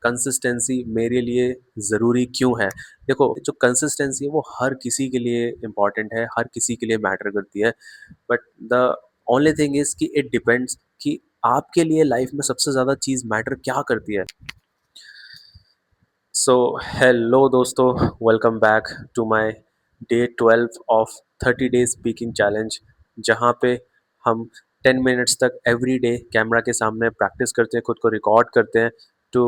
Consistency मेरे लिए ज़रूरी क्यों है? देखो, जो कंसिस्टेंसी है वो हर किसी के लिए इम्पोर्टेंट है, हर किसी के लिए मैटर करती है। But the only thing is कि इट डिपेंड्स कि आपके लिए लाइफ में सबसे ज़्यादा चीज़ मैटर क्या करती है। सो हेलो दोस्तों, welcome back to my day 12 of 30 days speaking challenge, जहाँ पे हम 10 मिनट्स तक एवरी डे कैमरा के सामने प्रैक्टिस करते हैं, खुद को रिकॉर्ड करते हैं to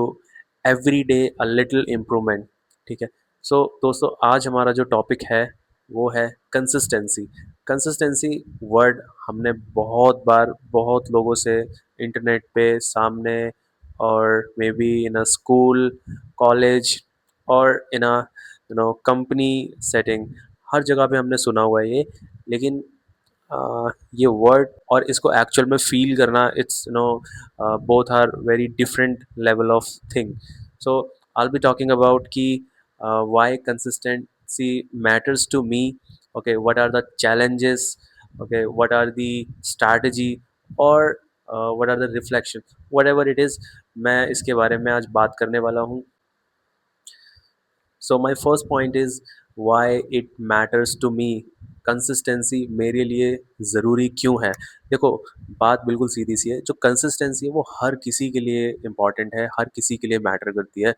every day a little improvement. ठीक है। सो दोस्तों, आज हमारा जो टॉपिक है वो है कंसिस्टेंसी। कंसिस्टेंसी वर्ड हमने बहुत बार बहुत लोगों से इंटरनेट पे सामने और may be in a school, college और इन अ कंपनी सेटिंग, हर जगह पे हमने सुना हुआ है ये। लेकिन ये वर्ड और इसको एक्चुअल में फील करना, it's both are very different level of thing. So I be talking about कि why consistency matters to me. Okay, what are the challenges, okay, what are the strategy, और what are the reflection, whatever it is, मैं इसके बारे में आज बात करने वाला हूँ। So my first point is why it matters to me. Consistency मेरे लिए ज़रूरी क्यों है? देखो, बात बिल्कुल सीधी सी है। जो कंसिस्टेंसी है वो हर किसी के लिए इम्पॉर्टेंट है, हर किसी के लिए मैटर करती है।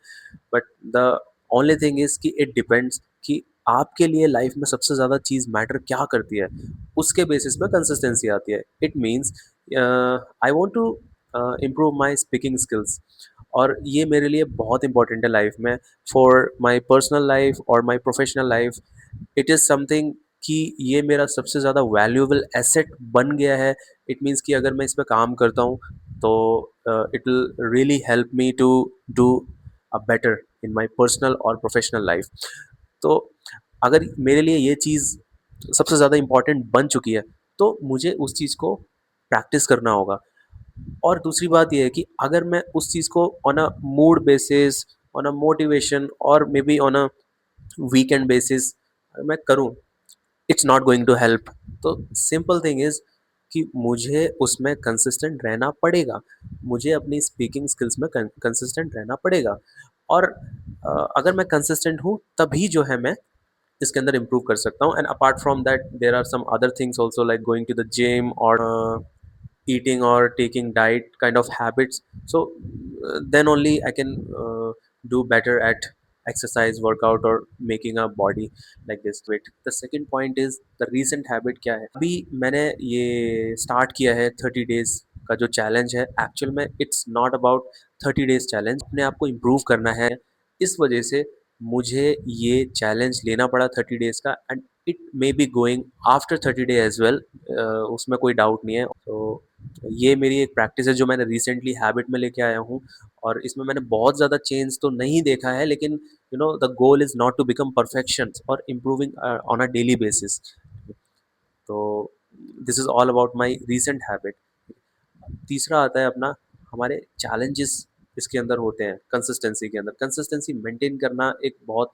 But the only thing is कि इट डिपेंड्स कि आपके लिए लाइफ में सबसे ज़्यादा चीज़ मैटर क्या करती है, उसके बेसिस पे कंसिस्टेंसी आती है। It means I want to improve my speaking skills, और ये मेरे लिए बहुत इंपॉर्टेंट है लाइफ में, फॉर माई पर्सनल लाइफ और my professional life. It is something कि ये मेरा सबसे ज़्यादा वैल्यूएबल एसेट बन गया है। इट मीन्स कि अगर मैं इस पे काम करता हूँ तो it will really help me to do a better in my personal और प्रोफेशनल लाइफ। तो अगर मेरे लिए ये चीज़ सबसे ज़्यादा इम्पॉर्टेंट बन चुकी है तो मुझे उस चीज़ को प्रैक्टिस करना होगा। और दूसरी बात ये है कि अगर मैं उस चीज़ को on a mood basis, on a motivation और maybe on a weekend basis मैं करूँ, it's not going to help. तो सिंपल थिंग इज़ कि मुझे उसमें कंसिस्टेंट रहना पड़ेगा, मुझे अपनी स्पीकिंग स्किल्स में कंसिस्टेंट रहना पड़ेगा। और अगर मैं कंसिस्टेंट हूँ तभी जो है मैं इसके अंदर इम्प्रूव कर सकता हूँ। And apart from that there are some other things also, like going to the gym और eating or taking diet kind of habits. So then only I can do better at exercise, workout or making a body like this. Wait, the second point is the recent habit क्या है। अभी मैंने ये start किया है 30 days का जो challenge है। एक्चुअल में it's not about 30 days challenge, अपने आप को इम्प्रूव करना है। इस वजह से मुझे ये चैलेंज लेना पड़ा 30 डेज का, and it may be going after 30 day as well, उसमें कोई डाउट नहीं है। तो ये मेरी एक प्रैक्टिस है जो मैंने रिसेंटली हैबिट में लेके आया हूँ, और इसमें मैंने बहुत ज़्यादा चेंज तो नहीं देखा है, लेकिन the goal is not to become perfection और improving on a daily basis. तो this is all about my recent habit. तीसरा आता है अपना, हमारे चैलेंजेस इसके अंदर होते हैं। कंसिस्टेंसी के अंदर कंसिस्टेंसी मेंटेन करना एक बहुत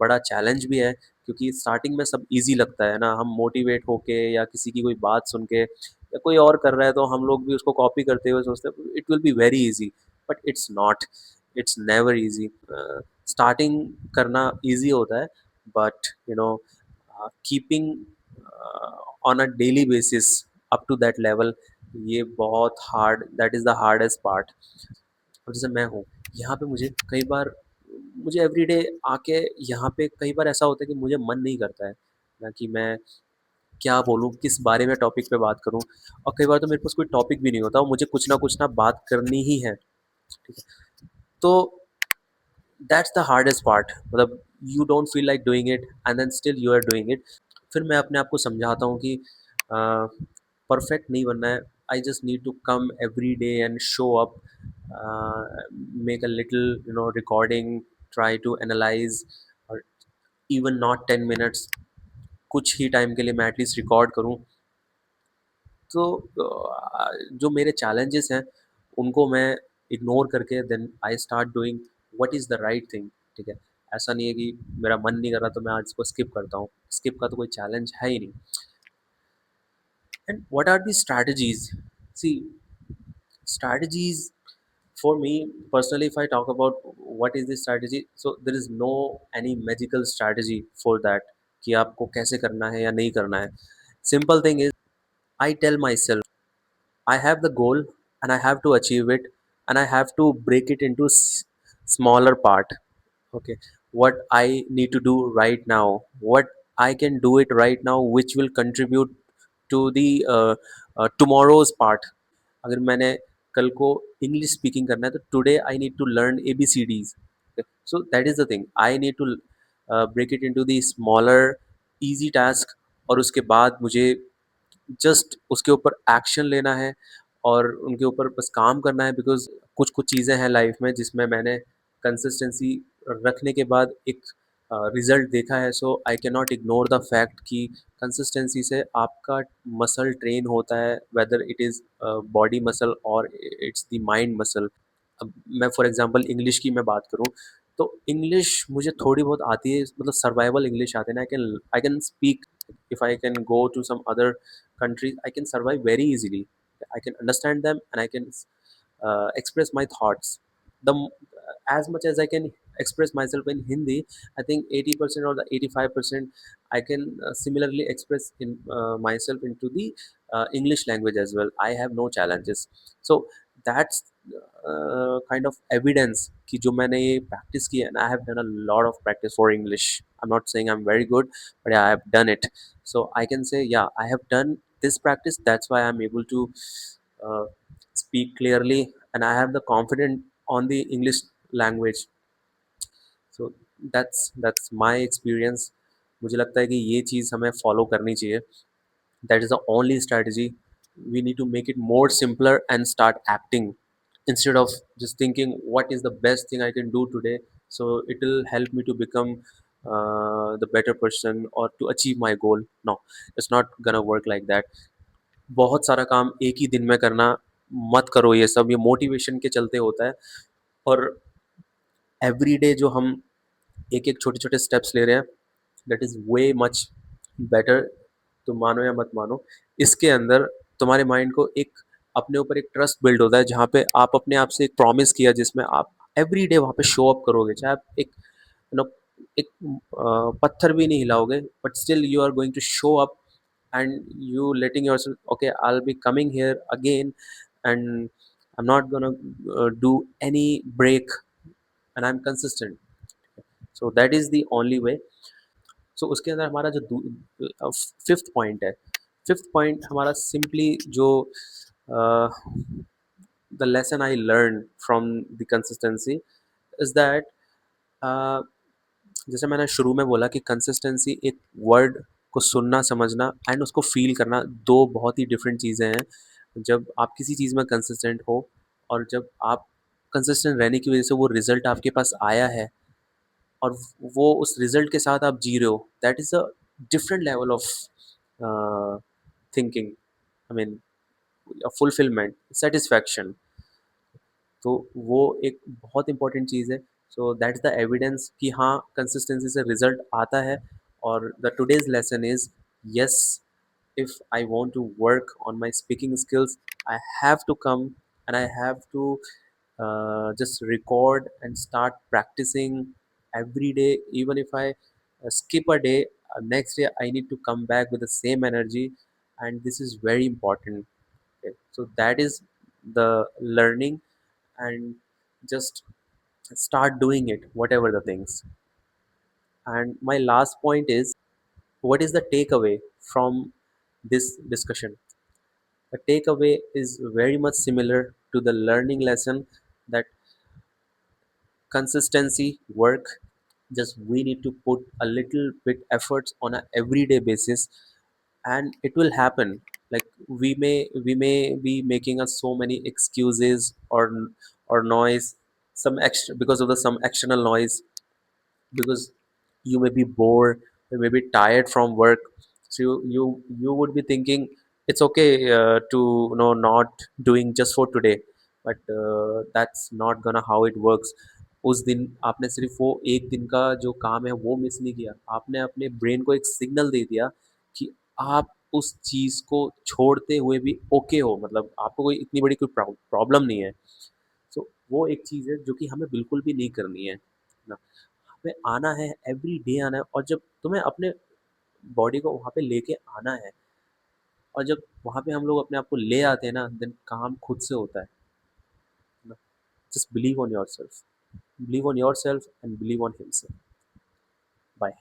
बड़ा चैलेंज भी है, क्योंकि स्टार्टिंग में सब इजी लगता है ना, हम मोटिवेट होके या किसी की कोई बात सुन के या कोई और कर रहा है तो हम लोग भी उसको कॉपी करते हुए सोचते हैं it will be very easy. But it's not, it's never easy. Starting करना इजी होता है, but keeping on a daily basis up to that level, ये बहुत hard, that is the hardest part. अब जैसे मैं हूँ यहाँ पे, मुझे कई बार, मुझे एवरीडे आके यहाँ पे कई बार ऐसा होता है कि मुझे मन नहीं करता है ना कि मैं क्या बोलूँ, किस बारे में टॉपिक पे बात करूँ। और कई बार तो मेरे पास कोई टॉपिक भी नहीं होता और मुझे कुछ ना बात करनी ही है। ठीक है। तो दैट्स द हार्डेस्ट पार्ट, मतलब you don't feel like doing it and then still you are doing it. फिर मैं अपने आप को समझाता हूँ कि परफेक्ट नहीं बनना है। I just need to come every day and show up, make a little recording, try to analyse, और इवन नॉट 10 मिनट्स, कुछ ही टाइम के लिए मैं एटलीस्ट रिकॉर्ड करूँ। तो जो मेरे चैलेंजेस हैं उनको मैं इग्नोर करके then I start doing what is the right thing. ठीक है। ऐसा नहीं है कि मेरा मन नहीं कर रहा तो मैं आज इसको स्किप करता हूँ, स्किप का तो कोई चैलेंज है ही नहीं। And what are the strategies? See, strategies For me personally, if I talk about what is the strategy, so there is no any magical strategy for that कि आपको कैसे करना है या नहीं करना है. Simple thing is, I tell myself I have the goal and I have to achieve it, and I have to break it into smaller part. Okay, what I need to do right now, what I can do it right now, which will contribute to the tomorrow's part. अगर मैंने कल को English speaking करना है तो today I need to learn A B C Ds. So that is the thing, I need to break it into the smaller easy task, और उसके बाद मुझे जस्ट उसके ऊपर एक्शन लेना है और उनके ऊपर बस काम करना है. बिकॉज कुछ कुछ चीज़ें हैं लाइफ में जिसमें मैंने कंसिस्टेंसी रखने के बाद एक रिजल्ट देखा है. So I can not ignore the fact कि कंसिस्टेंसी से आपका मसल ट्रेन होता है, whether it is body muscle और इट्स द माइंड मसल. अब मैं फॉर एग्जांपल इंग्लिश की मैं बात करूँ, तो इंग्लिश मुझे थोड़ी बहुत आती है, मतलब सर्वाइवल इंग्लिश आते हैं. I can speak. If I can go to some other countries, I can survive very easily. I can understand them and I can express my thoughts. As much as I can express myself in Hindi, I think 80% or the 85% I can similarly express in myself into the English language as well. I have no challenges. So that's kind of evidence कि जो मैंने ये practice की है, and I have done a lot of practice for English. I'm not saying I'm very good, but yeah, I have done it. So I can say, yeah, I have done this practice. That's why I'm able to uh, speak clearly, and I have the confidence on the English language. So that's my experience. मुझे लगता है कि ये चीज़ हमें follow करनी चाहिए. That is the only strategy. We need to make it more simpler and start acting instead of just thinking what is the best thing I can do today, so it will help me to become the better person or to achieve my goal. No, it's not gonna work like that. बहुत सारा काम एक ही दिन में करना मत करो. ये सब ये मोटिवेशन के चलते होता है. और एवरी डे जो हम एक एक छोटे छोटे स्टेप्स ले रहे हैं, that is way much better. तुम मानो या मत मानो, इसके अंदर तुम्हारे माइंड को एक अपने ऊपर एक ट्रस्ट बिल्ड होता है, जहाँ पे आप अपने आप से एक प्रॉमिस किया जिसमें आप एवरी डे वहाँ पे शो अप करोगे. चाहे आप एक नो एक पत्थर भी नहीं हिलाओगे, but still you are going to show up and you letting yourself, okay, I'll be coming here again, and I'm not gonna do any break, and I'm consistent. So that is the only way. So उसके अंदर हमारा जो fifth point है, fifth point हमारा simply जो the lesson I learn from the consistency is that, जैसे मैंने शुरू में बोला कि कंसिस्टेंसी एक वर्ड को सुनना समझना एंड उसको फील करना दो बहुत ही डिफरेंट चीज़ें हैं. जब आप किसी चीज़ में कंसिस्टेंट हो और जब आप कंसिस्टेंट रहने की वजह से वो रिजल्ट आपके पास आया है और वो उस रिजल्ट के साथ आप जी रहे हो, that is a different level of thinking. I mean fulfilment, satisfaction. तो वो एक बहुत इंपॉर्टेंट चीज़ है. सो दैट्स द एविडेंस कि हाँ, कंसिस्टेंसी से रिजल्ट आता है. और the today's lesson is, yes, if I want to work on my speaking skills, I have to come and I have to just record and start practicing every day. Even if I skip a day, next day I need to come back with the same energy, and this is very important. Okay? So that is the learning, and just start doing it, whatever the things. And my last point is, what is the takeaway from this discussion? The takeaway is very much similar to the learning lesson, that consistency work, just we need to put a little bit efforts on a everyday basis, and it will happen. Like we may be making us so many excuses or noise, some extra because of the some external noise, because you may be bored, you may be tired from work. So you would be thinking it's okay to not doing just for today, but that's not gonna how it works. उस दिन आपने सिर्फ वो एक दिन का जो काम है वो मिस नहीं किया, आपने अपने ब्रेन को एक सिग्नल दे दिया कि आप उस चीज को छोड़ते हुए भी ओके हो, मतलब आपको कोई इतनी बड़ी कोई प्रॉब्लम नहीं है. सो वो एक चीज़ है जो कि हमें बिल्कुल भी नहीं करनी है ना? हमें आना है, एवरी डे आना है और जब तुम्हें अपने बॉडी को वहाँ पे लेके आना है और जब वहाँ पे हम लोग अपने आप को ले आते हैं ना, देन काम खुद से होता है ना? Just believe on yourself, believe on yourself and believe on himself. Bye.